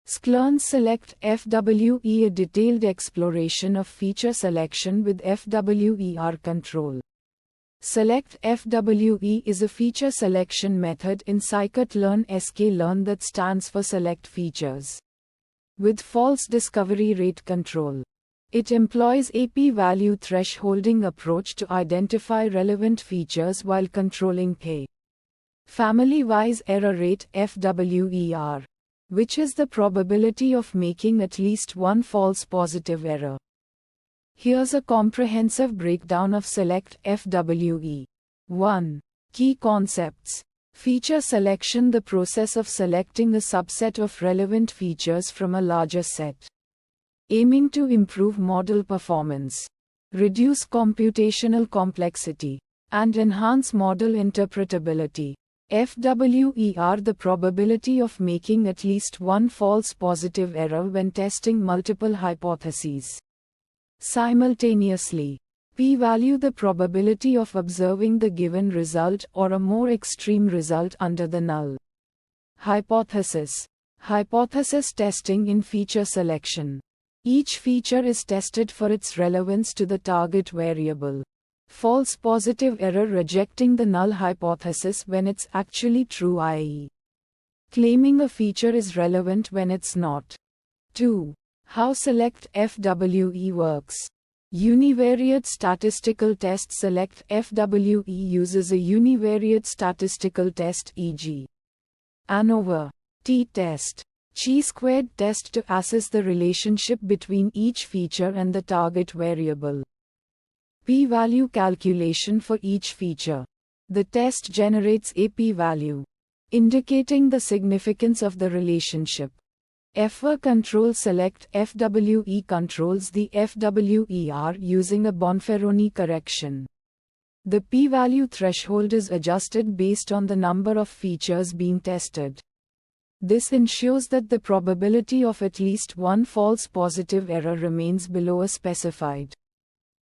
Sklearn Select FWE, a detailed exploration of feature selection with FWER control. Select FWE is a feature selection method in scikit-learn sklearn that stands for Select Features with false discovery rate control. It employs a p-value thresholding approach to identify relevant features while controlling a family-wise error rate FWER, which is the probability of making at least one false positive error. Here's a comprehensive breakdown of Select FWE. 1. Key concepts. Feature selection, the process of selecting a subset of relevant features from a larger set, aiming to improve model performance, reduce computational complexity, and enhance model interpretability. FWER, the probability of making at least one false positive error when testing multiple hypotheses simultaneously. P-value, the probability of observing the given result or a more extreme result under the null hypothesis. Hypothesis testing in feature selection. Each feature is tested for its relevance to the target variable. False positive error, rejecting the null hypothesis when it's actually true, i.e., claiming a feature is relevant when it's not. 2. How Select FWE works. Univariate statistical test. Select FWE uses a univariate statistical test, e.g., ANOVA t-test, chi-squared test, to assess the relationship between each feature and the target variable. P-value calculation for each feature. The test generates a p-value, indicating the significance of the relationship. FWER control. Select FWE controls the FWER using a Bonferroni correction. The p-value threshold is adjusted based on the number of features being tested. This ensures that the probability of at least one false positive error remains below a specified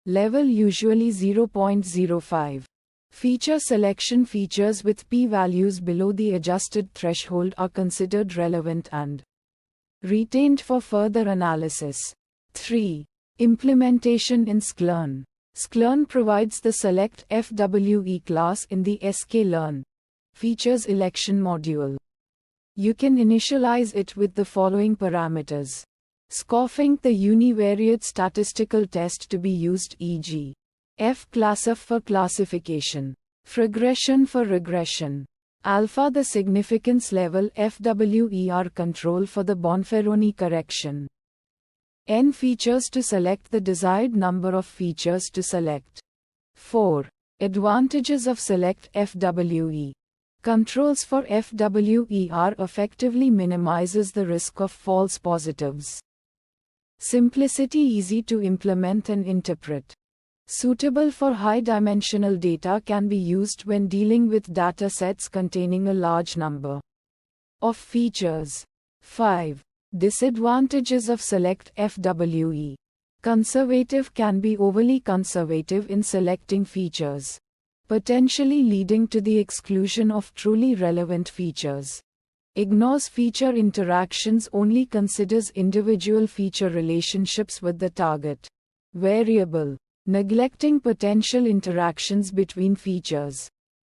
level, usually 0.05. Feature selection. Features with p-values below the adjusted threshold are considered relevant and retained for further analysis. 3. Implementation in Sklearn. Sklearn provides the Select FWE class in the sklearn features election module. You can initialize it with the following parameters. Scoffing, the univariate statistical test to be used, e.g., fclassif for classification, fregression for regression. Alpha, the significance level FWER control for the Bonferroni correction. N features to select the desired number of features to select. 4. Advantages of Select FWE. Controls for FWER effectively minimizes the risk of false positives. Simplicity, easy to implement and interpret. Suitable for high-dimensional data, can be used when dealing with data sets containing a large number of features. 5. Disadvantages of Select FWE. Conservative, can be overly conservative in selecting features, potentially leading to the exclusion of truly relevant features. Ignores feature interactions, only considers individual feature relationships with the target variable, neglecting potential interactions between features.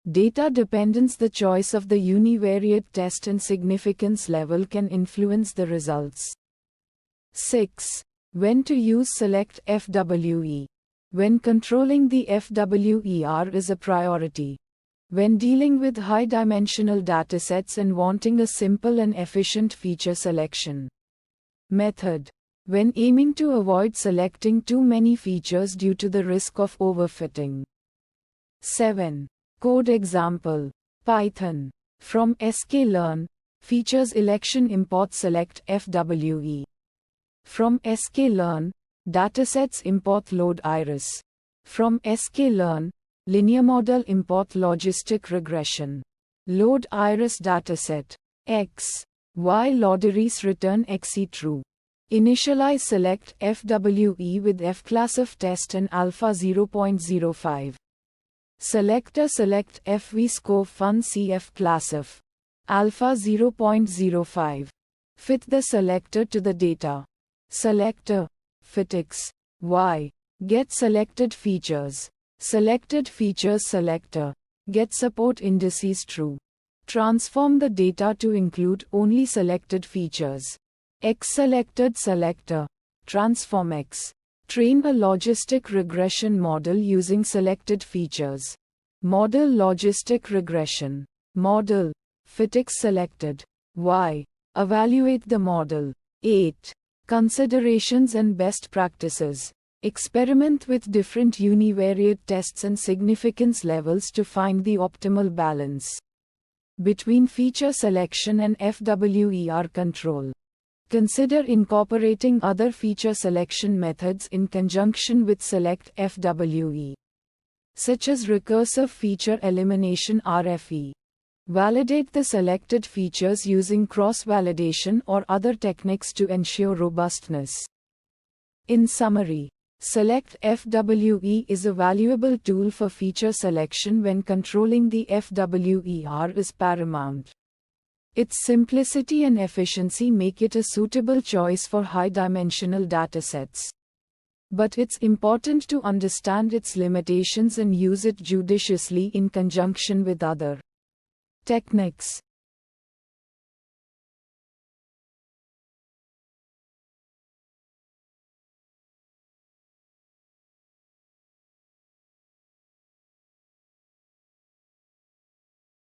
Data dependence, the choice of the univariate test and significance level can influence the results. 6. When to use Select FWE. When controlling the FWER is a priority. When dealing with high-dimensional datasets and wanting a simple and efficient feature selection method. When aiming to avoid selecting too many features due to the risk of overfitting. 7. Code example. Python. From sklearn, features election import Select FWE. From sklearn, datasets import load iris. From sklearn, linear model import logistic regression. Load iris dataset. X, Y loderies return XE true. Initialize Select FWE with fclassif test and alpha 0.05. Selector Select FV scope fun CF classif. Alpha 0.05. Fit the selector to the data. Selector. Fitx. Y. Get selected features. Selected features selector. Get support indices true. Transform the data to include only selected features. X selected selector. Transform X. Train a logistic regression model using selected features. Model logistic regression. Model. Fitx selected. Y. Evaluate the model. 8. Considerations and best practices. Experiment with different univariate tests and significance levels to find the optimal balance between feature selection and FWER control. Consider incorporating other feature selection methods in conjunction with select FWE, such as recursive feature elimination RFE. Validate the selected features using cross-validation or other techniques to ensure robustness. In summary, Select FWE is a valuable tool for feature selection when controlling the FWER is paramount. Its simplicity and efficiency make it a suitable choice for high-dimensional datasets. But it's important to understand its limitations and use it judiciously in conjunction with other techniques.